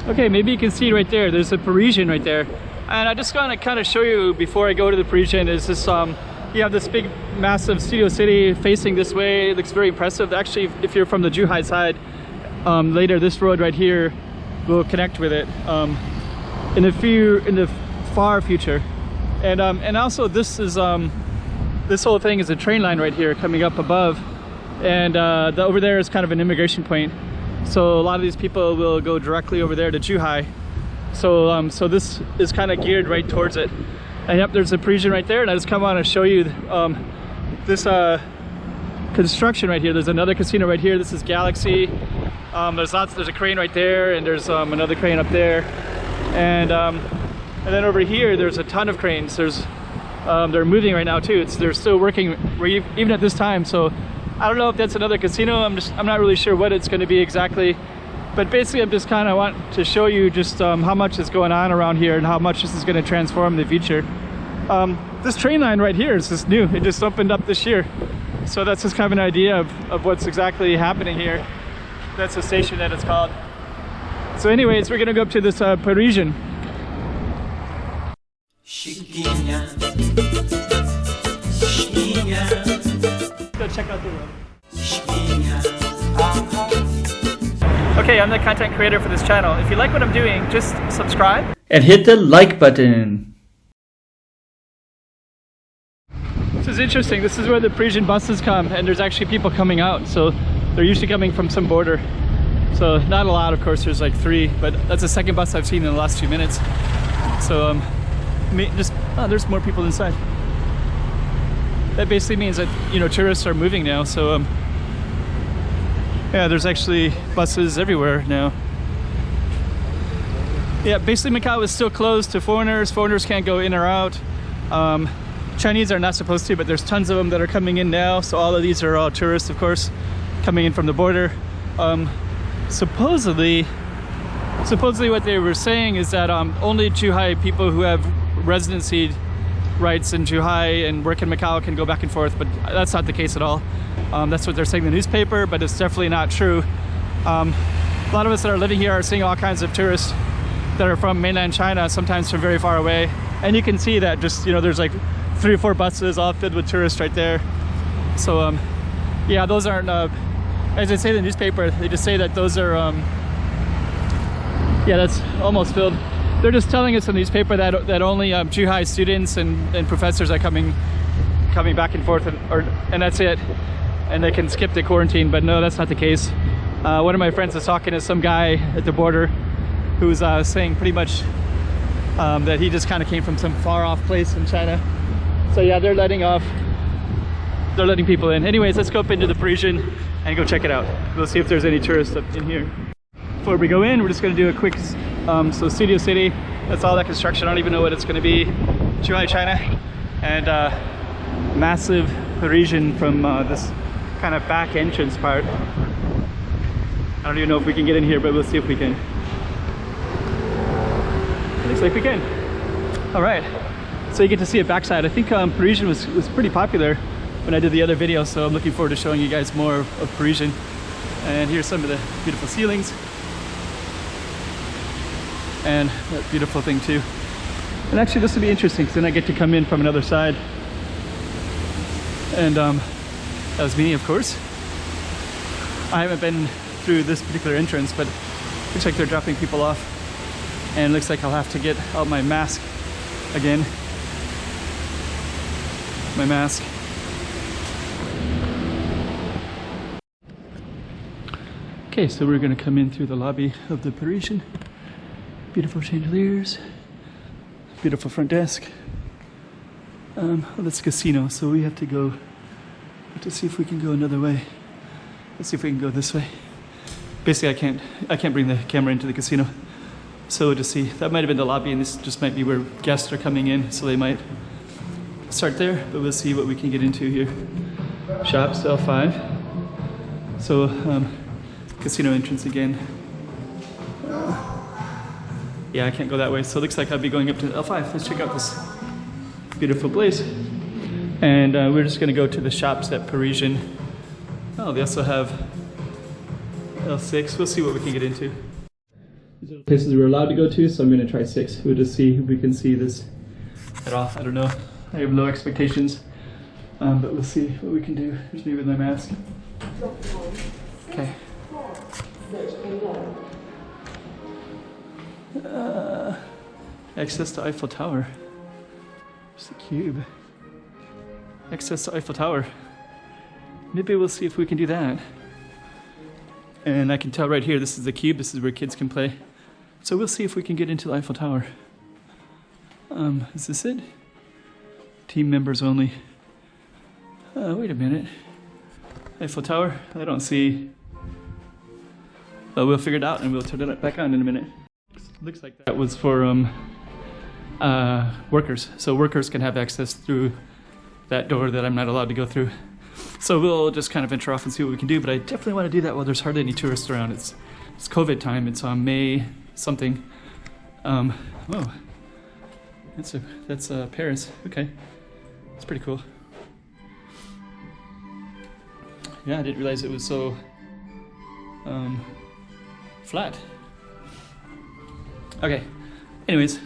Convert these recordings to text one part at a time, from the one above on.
Okay, maybe you can see right there, there's a Parisian right there. And I just want to kind of show you before I go to the Parisian is this, you have this big massive studio city facing this way. It looks very impressive. Actually, if you're from the Zhuhai side, later this road right here will connect with it in the far future. And also this is, this whole thing is a train line right here coming up above. And over there is kind of an immigration point. So a lot of these people will go directly over there to Zhuhai. So so this is kind of geared right towards it. And yep, there's a Parisian right there, and I just come on to show you this construction right here. There's another casino right here. This is Galaxy. There's a crane right there, and there's another crane up there, and then over here there's a ton of cranes. They're moving right now too. They're still working even at this time. So I don't know if that's another casino. I'm not really sure what it's going to be exactly. But basically, I'm just kind of want to show you just how much is going on around here and how much this is going to transform in the future. This train line right here is just new. It just opened up this year. So that's just kind of an idea of what's exactly happening here. That's the station that it's called. So anyways, we're going to go up to this Parisian. Go check out the road. Okay, I'm the content creator for this channel. If you like what I'm doing, just subscribe and hit the like button. This is interesting. This is where the Parisian buses come, and there's actually people coming out. So they're usually coming from some border. So not a lot, of course. There's like 3, but that's the second bus I've seen in the last few minutes. So there's more people inside. That basically means that, you know, tourists are moving now. So yeah, there's actually buses everywhere now. Yeah, basically Macau is still closed to foreigners. Foreigners can't go in or out. Chinese are not supposed to, but there's tons of them that are coming in now. So all of these are all tourists, of course, coming in from the border. Supposedly what they were saying is that only Zhuhai people who have residency rights in Zhuhai and work in Macau can go back and forth, but that's not the case at all. That's what they're saying in the newspaper, but it's definitely not true. A lot of us that are living here are seeing all kinds of tourists that are from mainland China, sometimes from very far away. And you can see that just, you know, there's like 3 or 4 buses all filled with tourists right there. So yeah, those aren't, as they say in the newspaper, they just say that those are, yeah, that's almost filled. They're just telling us in the newspaper that only Zhuhai students and professors are coming back and forth, and that's it. And they can skip the quarantine, but no, that's not the case. One of my friends was talking to some guy at the border who's saying pretty much that he just kind of came from some far off place in China. So yeah, they're letting people in. Anyways, let's go up into the Parisian and go check it out. We'll see if there's any tourists up in here. Before we go in, we're just going to do a quick, so Studio City, that's all that construction. I don't even know what it's going to be. Zhuhai, China, and massive Parisian from this kind of back entrance part. I don't even know if we can get in here, but we'll see if we can. Looks like we can. All right, so you get to see a backside. I think Parisian was pretty popular when I did the other video, so I'm looking forward to showing you guys more of Parisian. And here's some of the beautiful ceilings. And that beautiful thing too. And actually this will be interesting because then I get to come in from another side. And that was me, of course. I haven't been through this particular entrance, but it looks like they're dropping people off. And it looks like I'll have to get out my mask again. My mask. Okay, so we're gonna come in through the lobby of the Parisian. Beautiful chandeliers, beautiful front desk. Well, that's a casino, so we have to go to see if we can go another way. Let's see if we can go this way. Basically, I can't bring the camera into the casino. So to see, that might have been the lobby, and this just might be where guests are coming in, so they might start there, but we'll see what we can get into here. Shops, L5. So, casino entrance again. Yeah, I can't go that way, so it looks like I'll be going up to L5. Let's check out this beautiful place. And we're just gonna go to the shops at Parisian. Oh, they also have L6. We'll see what we can get into. These are the places we're allowed to go to, so I'm going to try 6. We'll just see if we can see this at all. I don't know. I have low expectations, but we'll see what we can do. Here's me with my mask. Okay. Access to Eiffel Tower. There's the cube. Access to Eiffel Tower. Maybe we'll see if we can do that. And I can tell right here, this is the cube. This is where kids can play. So we'll see if we can get into the Eiffel Tower. Is this it? Team members only. Wait a minute. Eiffel Tower? I don't see. Well, we'll figure it out and we'll turn it back on in a minute. Looks like that was for workers. So workers can have access through that door that I'm not allowed to go through. So we'll just kind of venture off and see what we can do, but I definitely want to do that while there's hardly any tourists around. It's COVID time. It's on May something. Oh, that's Paris. Okay, that's pretty cool. Yeah, I didn't realize it was so flat. Okay, anyways,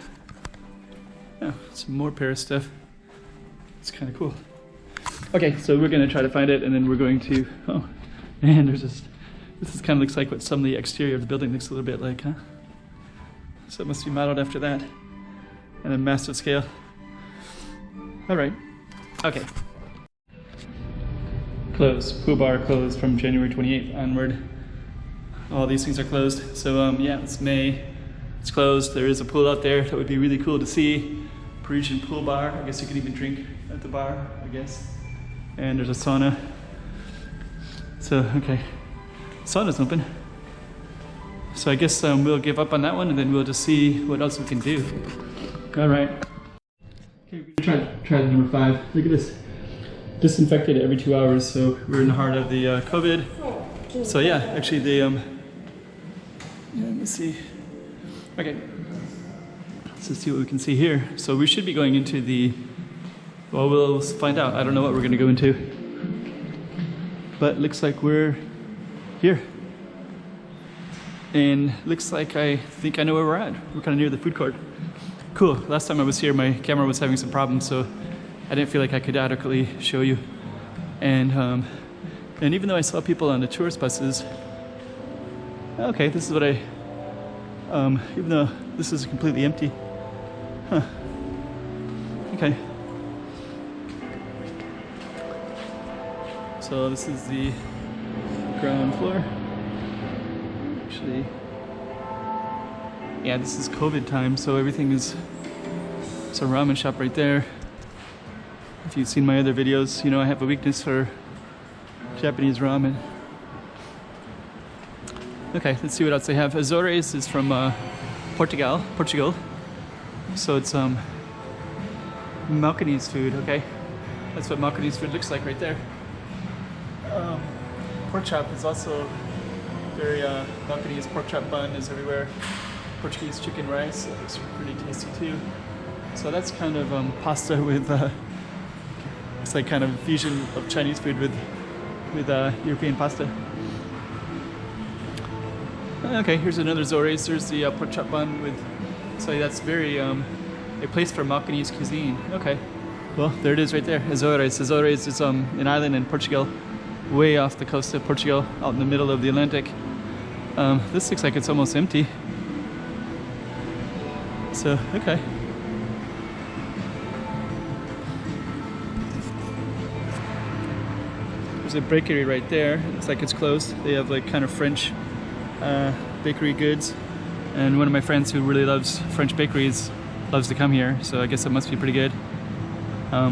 yeah, some more Paris stuff. It's kind of cool. Okay, so we're going to try to find it, and then we're going to, oh, man, there's this is kind of looks like what some of the exterior of the building looks a little bit like, huh? So it must be modeled after that, and then massive scale. All right, okay. Closed, pool bar closed from January 28th onward. All these things are closed, so yeah, it's May, it's closed. There is a pool out there that would be really cool to see. Parisian pool bar, I guess you could even drink at the bar, I guess. And there's a sauna. So, okay, sauna's open. So I guess we'll give up on that one and then we'll just see what else we can do. All right. Okay, we're gonna try number 5. Look at this. Disinfected every 2 hours, so we're in the heart of the COVID. So yeah, actually they, yeah, let me see. Okay, let's see what we can see here. So we should be going into the, well, we'll find out. I don't know what we're gonna go into. But looks like we're here. And looks like I think I know where we're at. We're kind of near the food court. Cool, last time I was here, my camera was having some problems, so I didn't feel like I could adequately show you. And even though I saw people on the tourist buses, okay, this is what I, even though this is completely empty. Huh. Okay. So this is the ground floor. Actually, yeah, this is COVID time, so everything is, it's a ramen shop right there. If you've seen my other videos, you know I have a weakness for Japanese ramen. Okay, let's see what else they have. Azores is from Portugal. So it's Malcanese food, okay? That's what Malcanese food looks like right there. Pork chop is also very Malcanese. Pork chop bun is everywhere. Portuguese chicken rice, that looks pretty tasty too. So that's kind of pasta with, it's like kind of fusion of Chinese food with European pasta. Okay, here's another Azores. There's the pork chop bun with, so that's very, a place for Malcanese cuisine. Okay, well, there it is right there, Azores. Azores is an island in Portugal, way off the coast of Portugal, out in the middle of the Atlantic. This looks like it's almost empty. So, okay. There's a bakery right there. It looks like it's closed. They have like kind of French bakery goods. And one of my friends who really loves French bakeries loves to come here, so I guess it must be pretty good. I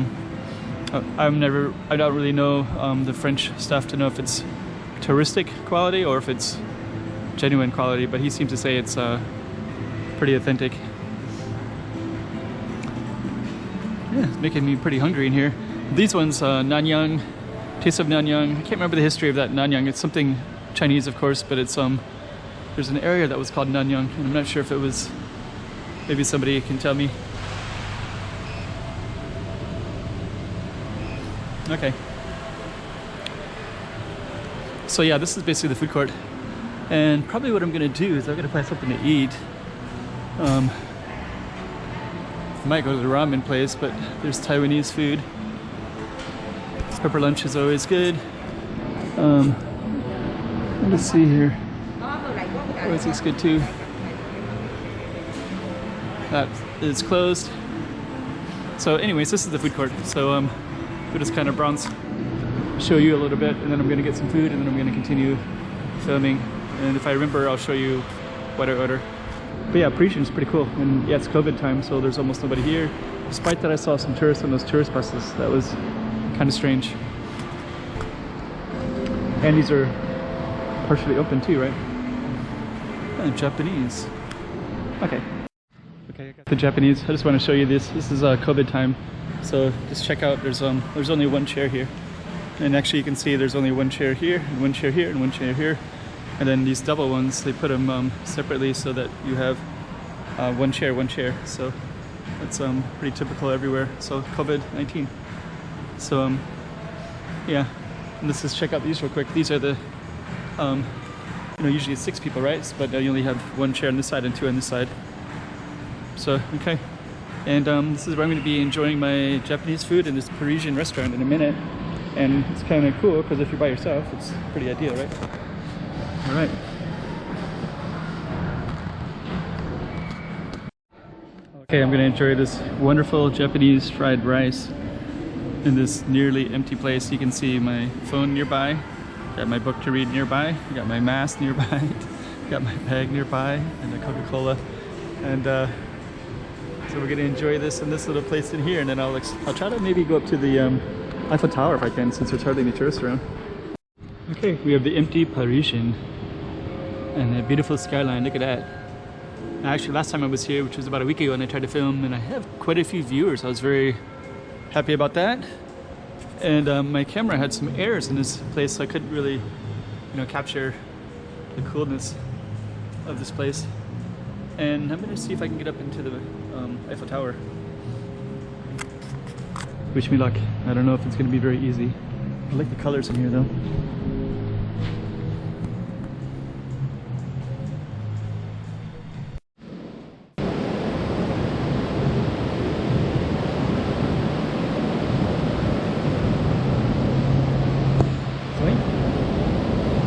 don't really know the French stuff to know if it's touristic quality or if it's genuine quality, but he seems to say it's pretty authentic. Yeah, it's making me pretty hungry in here. These ones, Nanyang, Taste of Nanyang. I can't remember the history of that Nanyang. It's something Chinese, of course, but it's there's an area that was called Nanyang, and I'm not sure if it was, maybe somebody can tell me. Okay. So yeah, this is basically the food court. And probably what I'm gonna do is I'm gonna find something to eat. I might go to the ramen place, but there's Taiwanese food. Pepper lunch is always good. Let's see here. Oh, this looks good too. That is closed. So anyways, this is the food court. So we'll just kind of show you a little bit, and then I'm gonna get some food, and then I'm gonna continue filming. And if I remember, I'll show you what I order. But yeah, Parisian is pretty cool. And yeah, it's COVID time, so there's almost nobody here. Despite that, I saw some tourists on those tourist buses. That was kind of strange. And these are partially open too, right? Japanese. Okay. Okay, I got the Japanese. I just want to show you this. This is COVID time, so just check out. There's only one chair here, and actually you can see there's only one chair here, and one chair here, and one chair here. And then these double ones, they put them separately so that you have one chair. So that's pretty typical everywhere. So COVID-19. So yeah, and let's just check out these real quick. These are the you know, usually it's 6 people, right? But you only have one chair on this side and 2 on this side. So okay, and this is where I'm going to be enjoying my Japanese food in this Parisian restaurant in a minute. And it's kind of cool because if you're by yourself, it's pretty ideal, right? All right. Okay, I'm gonna enjoy this wonderful Japanese fried rice in this nearly empty place. You can see my phone nearby, got my book to read nearby, got my mask nearby, got my bag nearby, and a Coca-Cola. And so we're gonna enjoy this in this little place in here, and then I'll try to maybe go up to the Eiffel Tower if I can, since there's hardly any tourists around. Okay, we have the empty Parisian and a beautiful skyline. Look at that. Actually, last time I was here, which was about a week ago, and I tried to film, and I have quite a few viewers. I was very happy about that. And my camera had some errors in this place, so I couldn't really, you know, capture the coolness of this place. And I'm gonna see if I can get up into the Eiffel Tower. Wish me luck. I don't know if it's gonna be very easy. I like the colors in here though.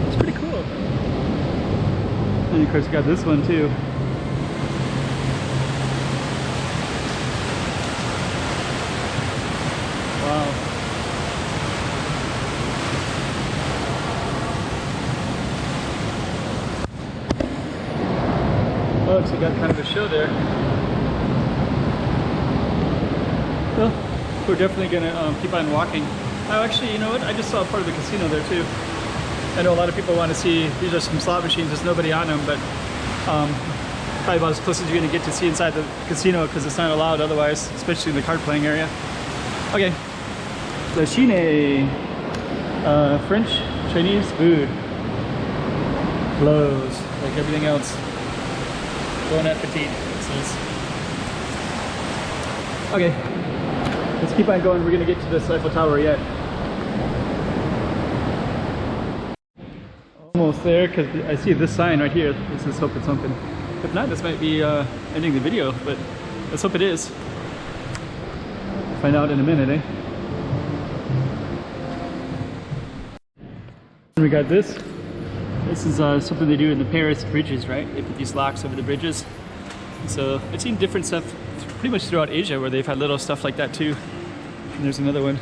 It's pretty cool. And of course you got this one too. Wow. Oh, so you got kind of a show there. Well, we're definitely gonna keep on walking. Oh, actually, you know what? I just saw part of the casino there too. I know a lot of people want to see, these are some slot machines, there's nobody on them, but probably about as close as you're gonna get to see inside the casino, because it's not allowed otherwise, especially in the card playing area. Okay. The Chine, French, Chinese food flows like everything else. Bon appetit, it says. Okay, let's keep on going. We're gonna get to this Eiffel Tower yet. Almost there, because I see this sign right here. This is hope it's open. If not, this might be ending the video, but let's hope it is. Find out in a minute, eh? We got this. This is something they do in the Paris bridges, right? They put these locks over the bridges. So I've seen different stuff pretty much throughout Asia where they've had little stuff like that too. And there's another one.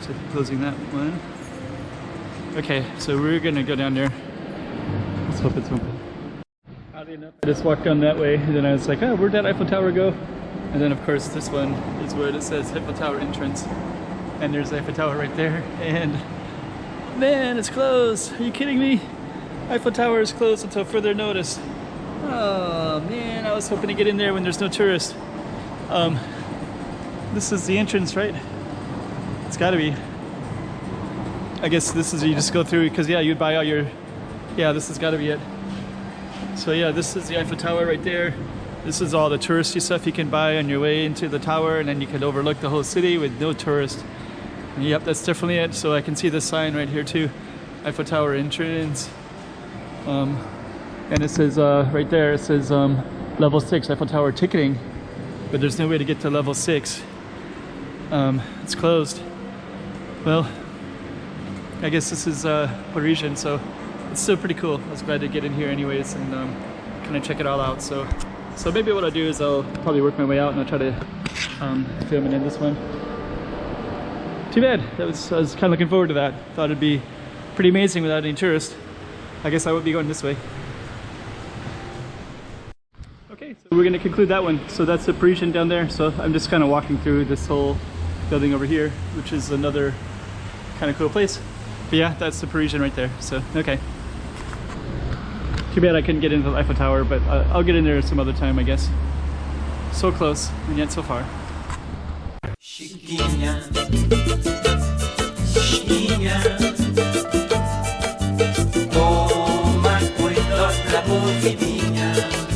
So closing that one. Okay, so we're gonna go down there. Let's hope it's open. Oddly enough, I just walked down that way, and then I was like, oh, where'd that Eiffel Tower go? And then of course this one is where it says Eiffel Tower entrance. And there's the Eiffel Tower right there, and man, it's closed. Are you kidding me? Eiffel Tower is closed until further notice. Oh man, I was hoping to get in there when there's no tourists. This is the entrance, right? It's gotta be. I guess this is, you just go through, because yeah, you'd buy all your, yeah, this has gotta be it. So yeah, this is the Eiffel Tower right there. This is all the touristy stuff you can buy on your way into the tower, and then you can overlook the whole city with no tourists. And yep, that's definitely it. So I can see this sign right here too. Eiffel Tower entrance. And it says right there, it says level 6 Eiffel Tower ticketing, but there's no way to get to level 6. It's closed. Well, I guess this is Parisian, so it's still pretty cool. I was glad to get in here anyways and kind of check it all out. So maybe what I'll do is I'll probably work my way out and I'll try to film it in this one. Too bad. I was kind of looking forward to that. Thought it'd be pretty amazing without any tourists. I guess I would be going this way. Okay, so we're gonna conclude that one. So that's the Parisian down there. So I'm just kind of walking through this whole building over here, which is another kind of cool place. But yeah, that's the Parisian right there. So, okay. Too bad I couldn't get into the Eiffel Tower, but I'll get in there some other time, I guess. So close, and yet so far. Chiquinha, chiquinha, toma cuidado da bovidinha.